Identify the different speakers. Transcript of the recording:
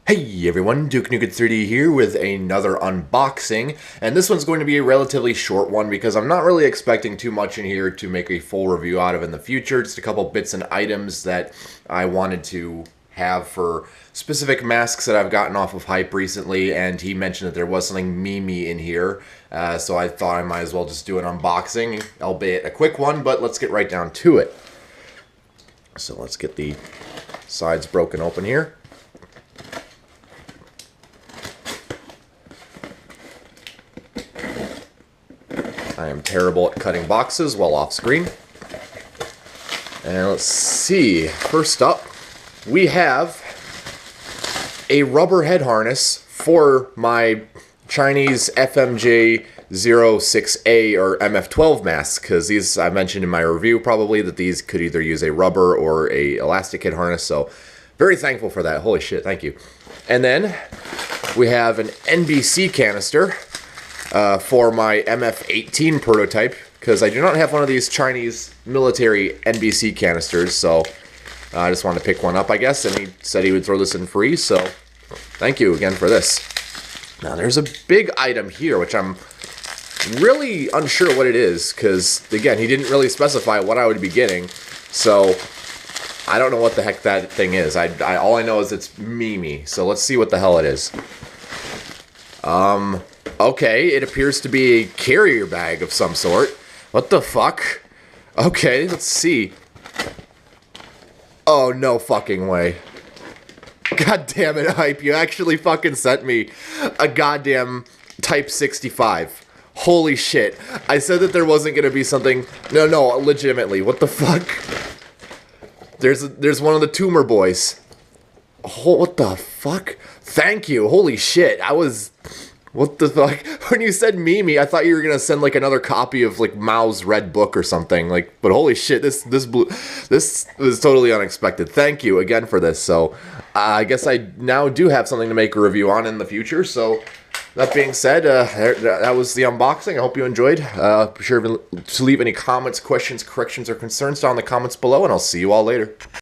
Speaker 1: Hey everyone, Duke Nukem 3D here with another unboxing, and this one's going to be a relatively short one because I'm not really expecting too much in here to make a full review out of in the future. Just a couple bits and items that I wanted to have for specific masks that I've gotten off of Hype recently, and he mentioned that there was something memey in here, so I thought I might as well just do an unboxing, albeit a quick one, but let's get right down to it. So let's get the sides broken open here. I am terrible at cutting boxes while off screen. And let's see. First up, we have a rubber head harness for my Chinese FMJ06A or MF12 masks, because these, I mentioned in my review probably that these could either use a rubber or a elastic head harness, so very thankful for that. Holy shit, thank you. And then we have an NBC canister for my MF18 prototype, because I do not have one of these Chinese military NBC canisters, so I just wanted to pick one up, I guess, and he said he would throw this in free, so thank you again for this. Now, there's a big item here, which I'm really unsure what it is, because, again, he didn't really specify what I would be getting, so I don't know what the heck that thing is. All I know is it's memey, so let's see what the hell it is. Okay, it appears to be a carrier bag of some sort. What the fuck? Okay, let's see. Oh, no fucking way. God damn it, Hype, you actually fucking sent me a goddamn Type 65. Holy shit. I said that there wasn't gonna be something... No, legitimately, what the fuck? There's one of the tumor boys. Oh, what the fuck? Thank you, holy shit, I was... What the fuck? When you said memey, I thought you were gonna send like another copy of like Mao's Red Book or something. Like, but holy shit, this was totally unexpected. Thank you again for this. So, I guess I now do have something to make a review on in the future. So, that being said, that was the unboxing. I hope you enjoyed. Be sure to leave any comments, questions, corrections, or concerns down in the comments below, and I'll see you all later.